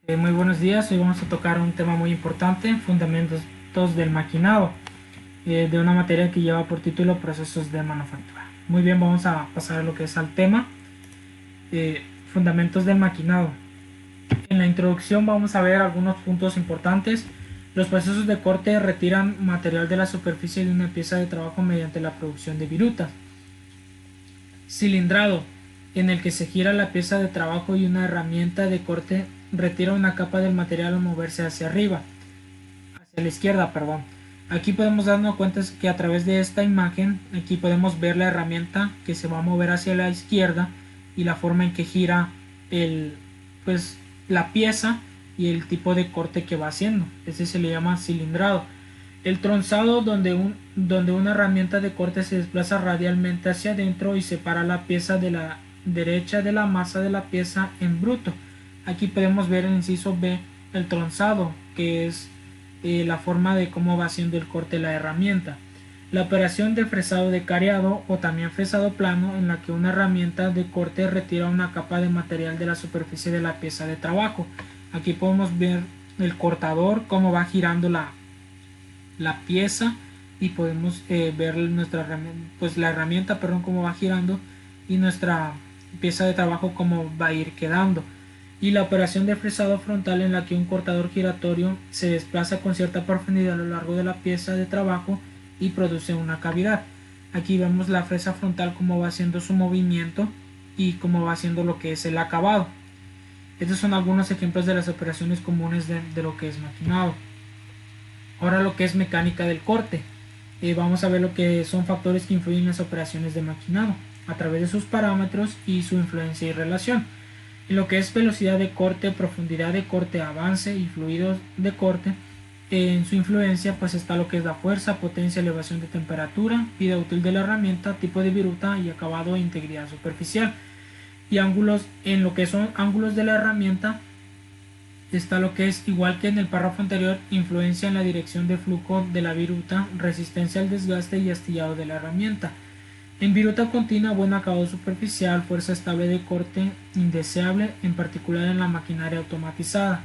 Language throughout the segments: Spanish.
Muy buenos días, hoy vamos a tocar un tema muy importante, fundamentos del maquinado, de una materia que lleva por título procesos de manufactura. Muy bien, vamos a pasar a lo que es al tema, eh, fundamentos del maquinado. En la introducción vamos a ver algunos puntos importantes. Los procesos de corte retiran material de la superficie de una pieza de trabajo mediante la producción de virutas. Cilindrado, en el que se gira la pieza de trabajo y una herramienta de corte retira una capa del material al moverse hacia arriba, hacia la izquierda, perdón. Aquí podemos darnos cuenta que a través de esta imagen, aquí podemos ver la herramienta que se va a mover hacia la izquierda y la forma en que gira pues, la pieza y el tipo de corte que va haciendo. Ese se le llama cilindrado. El tronzado, donde una herramienta de corte se desplaza radialmente hacia adentro y separa la pieza de la derecha de la masa de la pieza en bruto. Aquí podemos ver en el inciso B el tronzado, que es la forma de cómo va haciendo el corte la herramienta. La operación de fresado de cariado o también fresado plano, en la que una herramienta de corte retira una capa de material de la superficie de la pieza de trabajo. Aquí podemos ver el cortador, cómo va girando la pieza y podemos ver la herramienta, perdón, cómo va girando y nuestra pieza de trabajo cómo va a ir quedando. Y la operación de fresado frontal, en la que un cortador giratorio se desplaza con cierta profundidad a lo largo de la pieza de trabajo y produce una cavidad. Aquí vemos la fresa frontal cómo va haciendo su movimiento y cómo va haciendo lo que es el acabado. Estos son algunos ejemplos de las operaciones comunes de lo que es maquinado. Ahora lo que es mecánica del corte. Vamos a ver lo que son factores que influyen en las operaciones de maquinado a través de sus parámetros y su influencia y relación. En lo que es velocidad de corte, profundidad de corte, avance y fluidos de corte, en su influencia pues está lo que es la fuerza, potencia, elevación de temperatura, vida útil de la herramienta, tipo de viruta y acabado e integridad superficial. Y ángulos, en lo que son ángulos de la herramienta, está lo que es, igual que en el párrafo anterior, influencia en la dirección de flujo de la viruta, resistencia al desgaste y astillado de la herramienta. En viruta continua, buen acabado superficial, fuerza estable de corte indeseable, en particular en la maquinaria automatizada.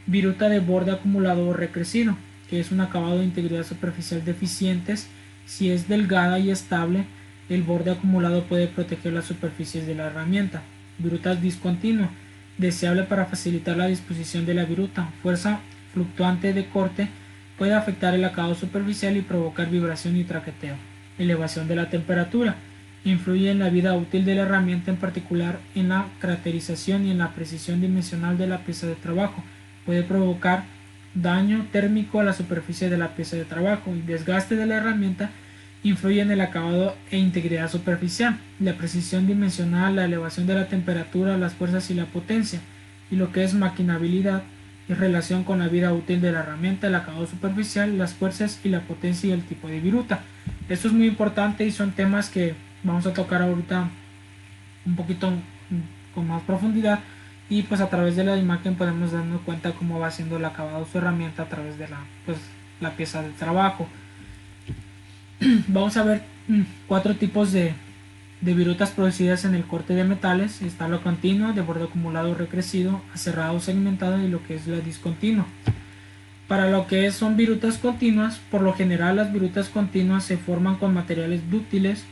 Viruta de borde acumulado o recrecido, que es un acabado de integridad superficial deficientes. Si es delgada y estable, el borde acumulado puede proteger las superficies de la herramienta. Viruta discontinua, deseable para facilitar la disposición de la viruta. Fuerza fluctuante de corte, puede afectar el acabado superficial y provocar vibración y traqueteo. Elevación de la temperatura, influye en la vida útil de la herramienta, en particular en la caracterización y en la precisión dimensional de la pieza de trabajo. Puede provocar daño térmico a la superficie de la pieza de trabajo. El desgaste de la herramienta influye en el acabado e integridad superficial, la precisión dimensional, la elevación de la temperatura, las fuerzas y la potencia. Y lo que es maquinabilidad es relación con la vida útil de la herramienta, el acabado superficial, las fuerzas y la potencia y el tipo de viruta. Esto es muy importante y son temas que vamos a tocar ahorita un poquito con más profundidad, y pues a través de la imagen podemos darnos cuenta cómo va haciendo el acabado de su herramienta a través de la pieza de trabajo. Vamos a ver cuatro tipos de virutas producidas en el corte de metales. Está la continua, de borde acumulado o recrecido, aserrado o segmentado, y lo que es la discontinua. Para lo que son virutas continuas, por lo general las virutas continuas se forman con materiales dúctiles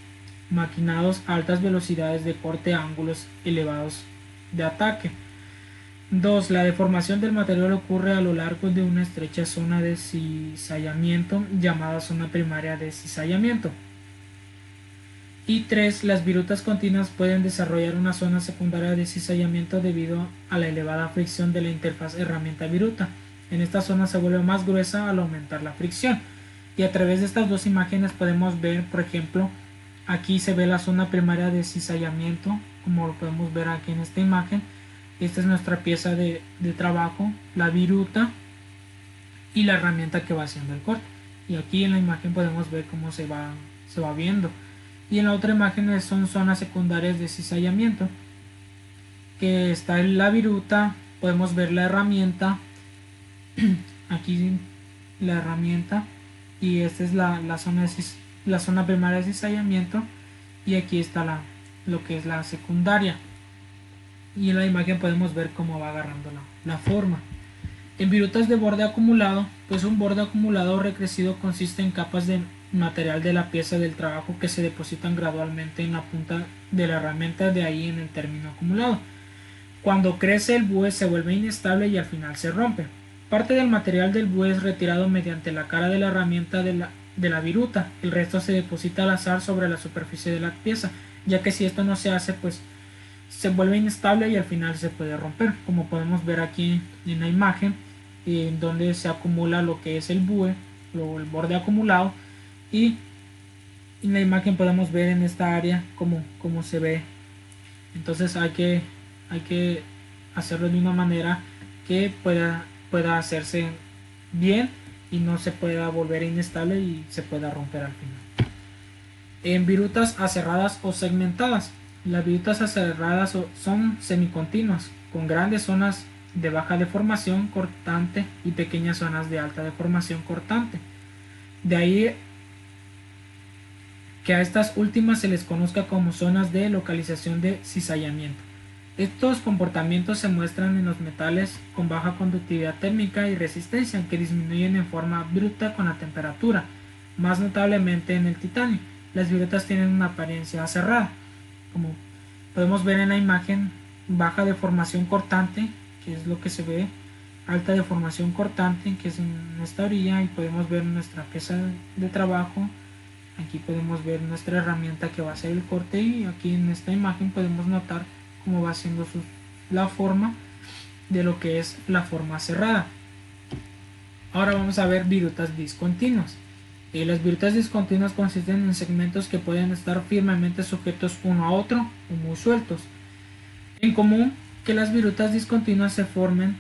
maquinados a altas velocidades de corte a ángulos elevados de ataque. 2. La deformación del material ocurre a lo largo de una estrecha zona de cizallamiento llamada zona primaria de cizallamiento. Y 3. Las virutas continuas pueden desarrollar una zona secundaria de cizallamiento debido a la elevada fricción de la interfaz herramienta-viruta. En esta zona se vuelve más gruesa al aumentar la fricción. Y a través de estas dos imágenes podemos ver, por ejemplo, aquí se ve la zona primaria de cizallamiento, como lo podemos ver aquí en esta imagen. Esta es nuestra pieza de trabajo, la viruta y la herramienta que va haciendo el corte. Y aquí en la imagen podemos ver cómo se va viendo. Y en la otra imagen son zonas secundarias de cizallamiento, que está en la viruta, podemos ver la herramienta, aquí la herramienta, y esta es la zona primaria de cizallamiento, y aquí está lo que es la secundaria. y en la imagen podemos ver cómo va agarrando la forma. En virutas de borde acumulado, pues un borde acumulado o recrecido consiste en capas de material de la pieza del trabajo que se depositan gradualmente en la punta de la herramienta, de ahí en el término acumulado. Cuando crece el bue se vuelve inestable y al final se rompe. Parte del material del bue es retirado mediante la cara de la herramienta de la viruta, el resto se deposita al azar sobre la superficie de la pieza, ya que si esto no se hace, pues se vuelve inestable y al final se puede romper, como podemos ver aquí en la imagen, en donde se acumula lo que es el bue o el borde acumulado, y en la imagen podemos ver en esta área cómo se ve. Entonces hay que hacerlo de una manera que pueda hacerse bien y no se pueda volver inestable y se pueda romper al final. En virutas aserradas o segmentadas, las virutas aserradas son semicontinuas con grandes zonas de baja deformación cortante y pequeñas zonas de alta deformación cortante. De ahí que a estas últimas se les conozca como zonas de localización de cizallamiento. Estos comportamientos se muestran en los metales con baja conductividad térmica y resistencia, que disminuyen en forma bruta con la temperatura, más notablemente en el titanio. Las virutas tienen una apariencia cerrada, como podemos ver en la imagen, baja deformación cortante, que es lo que se ve, alta deformación cortante, que es en esta orilla, y podemos ver nuestra pieza de trabajo. Aquí podemos ver nuestra herramienta que va a hacer el corte, y aquí en esta imagen podemos notar cómo va haciendo la forma de lo que es la forma cerrada. Ahora vamos a ver virutas discontinuas. Las virutas discontinuas consisten en segmentos que pueden estar firmemente sujetos uno a otro o muy sueltos. Es común que las virutas discontinuas se formen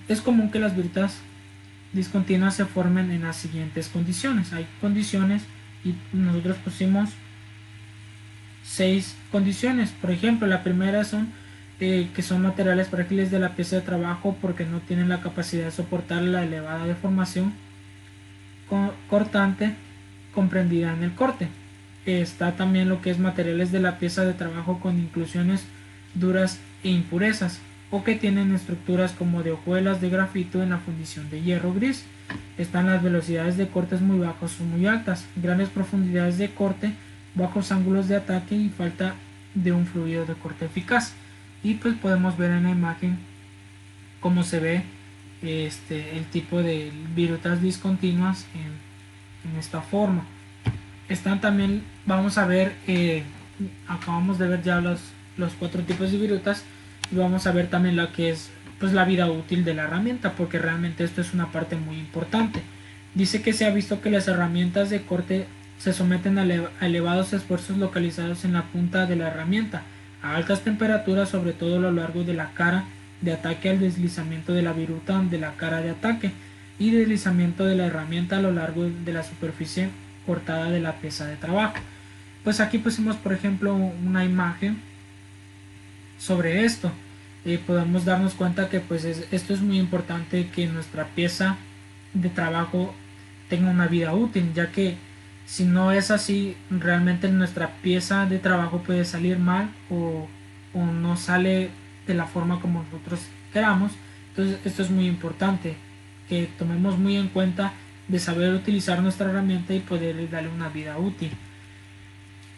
en las siguientes condiciones. Hay condiciones y nosotros pusimos 6 condiciones. Por ejemplo, la primera son que son materiales frágiles de la pieza de trabajo porque no tienen la capacidad de soportar la elevada deformación cortante comprendida en el corte. Está también lo que es materiales de la pieza de trabajo con inclusiones duras e impurezas, o que tienen estructuras como de hojuelas de grafito en la fundición de hierro gris. Están las velocidades de cortes muy bajos o muy altas, grandes profundidades de corte, bajos ángulos de ataque y falta de un fluido de corte eficaz. Y pues podemos ver en la imagen cómo se ve el tipo de virutas discontinuas en esta forma. Están también, vamos a ver, acabamos de ver ya los 4 tipos de virutas, y vamos a ver también lo que es pues la vida útil de la herramienta, porque realmente esto es una parte muy importante. Dice que se ha visto que las herramientas de corte se someten a elevados esfuerzos localizados en la punta de la herramienta, a altas temperaturas, sobre todo a lo largo de la cara de ataque, al deslizamiento de la viruta de la cara de ataque y deslizamiento de la herramienta a lo largo de la superficie cortada de la pieza de trabajo. Pues aquí pusimos por ejemplo una imagen sobre esto. Podemos darnos cuenta que pues esto es muy importante, que nuestra pieza de trabajo tenga una vida útil, ya que si no es así, realmente nuestra pieza de trabajo puede salir mal o no sale de la forma como nosotros queramos. Entonces esto es muy importante, que tomemos muy en cuenta de saber utilizar nuestra herramienta y poder darle una vida útil.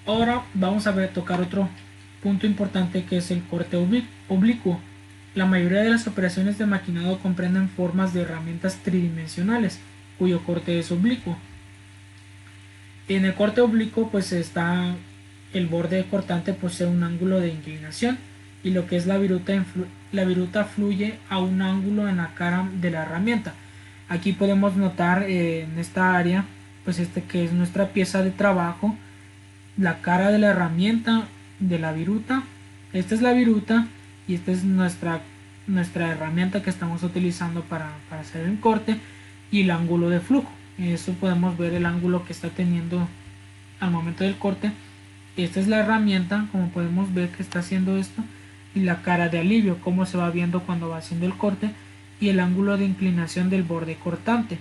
Ahora vamos a tocar otro punto importante, que es el corte oblicuo. La mayoría de las operaciones de maquinado comprenden formas de herramientas tridimensionales cuyo corte es oblicuo. En el corte oblicuo pues está el borde cortante, posee un ángulo de inclinación, y lo que es la viruta fluye a un ángulo en la cara de la herramienta. Aquí podemos notar en esta área pues que es nuestra pieza de trabajo, la cara de la herramienta de la viruta. Esta es la viruta y esta es nuestra herramienta que estamos utilizando para hacer el corte, y el ángulo de flujo. Eso podemos ver el ángulo que está teniendo al momento del corte. Esta es la herramienta, como podemos ver que está haciendo esto, y la cara de alivio, cómo se va viendo cuando va haciendo el corte, y el ángulo de inclinación del borde cortante.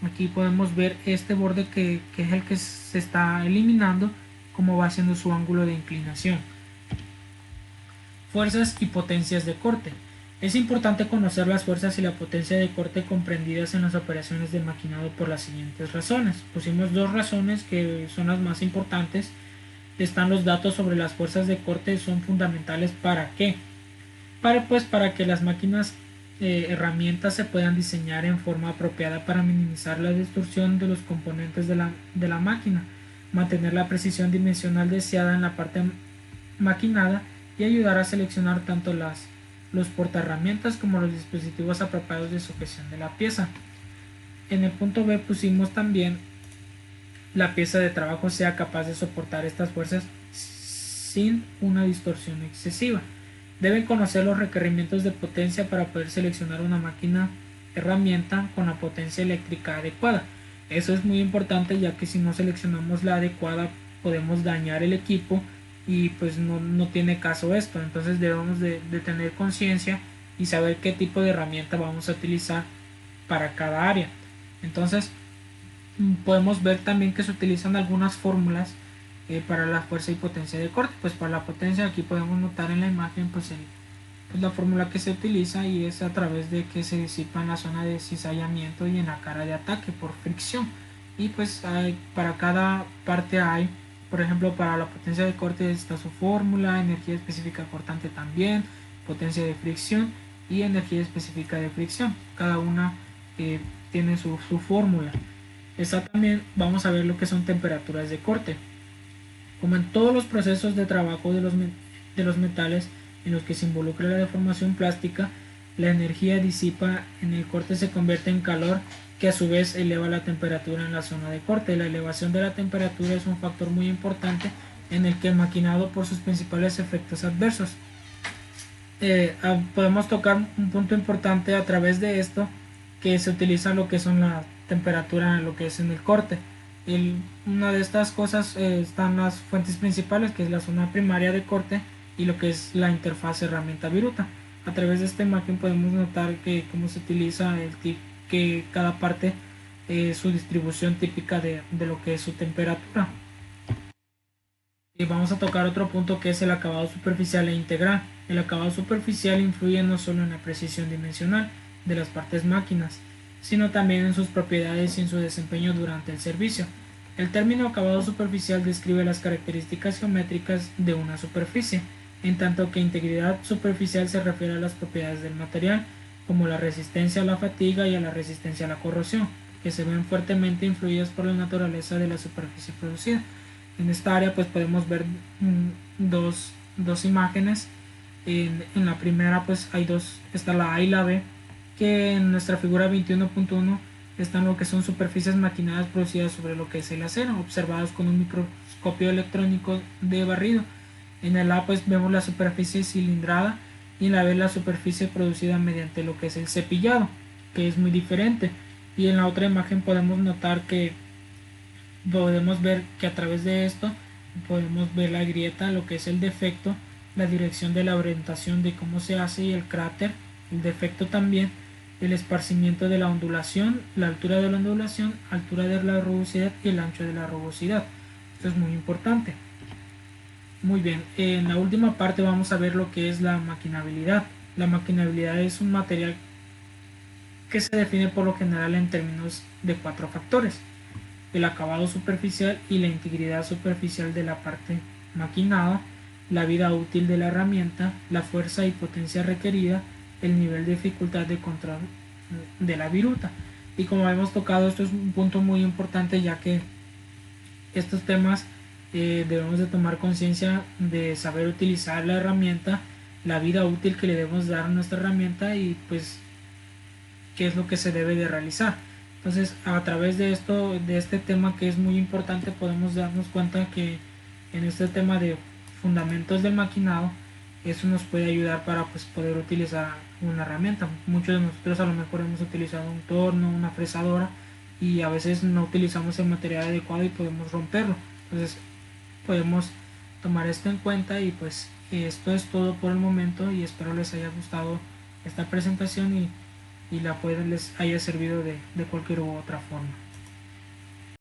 Aquí podemos ver este borde que es el que se está eliminando, cómo va haciendo su ángulo de inclinación. Fuerzas y potencias de corte. Es importante conocer las fuerzas y la potencia de corte comprendidas en las operaciones de maquinado por las siguientes razones. Pusimos dos razones que son las más importantes. Están los datos sobre las fuerzas de corte, son fundamentales ¿para qué? Para que las máquinas herramientas se puedan diseñar en forma apropiada para minimizar la destrucción de los componentes de la máquina, mantener la precisión dimensional deseada en la parte maquinada y ayudar a seleccionar tanto los portaherramientas como los dispositivos apropiados de sujeción de la pieza. En el punto B pusimos también la pieza de trabajo sea capaz de soportar estas fuerzas sin una distorsión excesiva. Deben conocer los requerimientos de potencia para poder seleccionar una máquina herramienta con la potencia eléctrica adecuada. Eso es muy importante, ya que si no seleccionamos la adecuada podemos dañar el equipo y pues no tiene caso esto. Entonces debemos de tener conciencia y saber qué tipo de herramienta vamos a utilizar para cada área. Entonces podemos ver también que se utilizan algunas fórmulas para la fuerza y potencia de corte. Pues para la potencia aquí podemos notar en la imagen pues la fórmula que se utiliza, y es a través de que se disipa en la zona de cizallamiento y en la cara de ataque por fricción. Y pues para cada parte hay, por ejemplo, para la potencia de corte está su fórmula, energía específica cortante también, potencia de fricción y energía específica de fricción. Cada una tiene su fórmula. También vamos a ver lo que son temperaturas de corte. Como en todos los procesos de trabajo de los metales en los que se involucra la deformación plástica, la energía disipa en el corte se convierte en calor, que a su vez eleva la temperatura en la zona de corte. La elevación de la temperatura es un factor muy importante en el que el maquinado por sus principales efectos adversos. Podemos tocar un punto importante a través de esto, que se utiliza lo que son la temperatura, lo que es en el corte. Una de estas cosas están las fuentes principales, que es la zona primaria de corte, y lo que es la interfaz herramienta viruta. A través de esta imagen podemos notar que cómo se utiliza que cada parte su distribución típica de lo que es su temperatura. Y vamos a tocar otro punto, que es el acabado superficial e integral. El acabado superficial influye no solo en la precisión dimensional de las partes máquinas, sino también en sus propiedades y en su desempeño durante el servicio. El término acabado superficial describe las características geométricas de una superficie, en tanto que integridad superficial se refiere a las propiedades del material, como la resistencia a la fatiga y a la resistencia a la corrosión, que se ven fuertemente influidas por la naturaleza de la superficie producida. En esta área pues podemos ver dos imágenes. En la primera pues hay está la A y la B, que en nuestra figura 21.1 están lo que son superficies maquinadas producidas sobre lo que es el acero, observadas con un microscopio electrónico de barrido. En el A pues vemos la superficie cilindrada, y en la B la superficie producida mediante lo que es el cepillado, que es muy diferente. Y en la otra imagen podemos notar que podemos ver que a través de esto podemos ver la grieta, lo que es el defecto, la dirección de la orientación de cómo se hace, y el cráter, el defecto también, el esparcimiento de la ondulación, la altura de la ondulación, altura de la rugosidad y el ancho de la rugosidad. Esto es muy importante. Muy bien, en la última parte vamos a ver lo que es la maquinabilidad. La maquinabilidad es un material que se define por lo general en términos de 4 factores: el acabado superficial y la integridad superficial de la parte maquinada, la vida útil de la herramienta, la fuerza y potencia requerida, el nivel de dificultad de control de la viruta. Y como hemos tocado, esto es un punto muy importante, ya que estos temas debemos de tomar conciencia de saber utilizar la herramienta, la vida útil que le debemos dar a nuestra herramienta, y pues qué es lo que se debe de realizar. Entonces, a través de este tema que es muy importante, podemos darnos cuenta que en este tema de fundamentos del maquinado, eso nos puede ayudar para pues poder utilizar una herramienta. Muchos de nosotros a lo mejor hemos utilizado un torno, una fresadora, y a veces no utilizamos el material adecuado y podemos romperlo. Entonces podemos tomar esto en cuenta, y pues esto es todo por el momento, y espero les haya gustado esta presentación y les haya servido de cualquier u otra forma.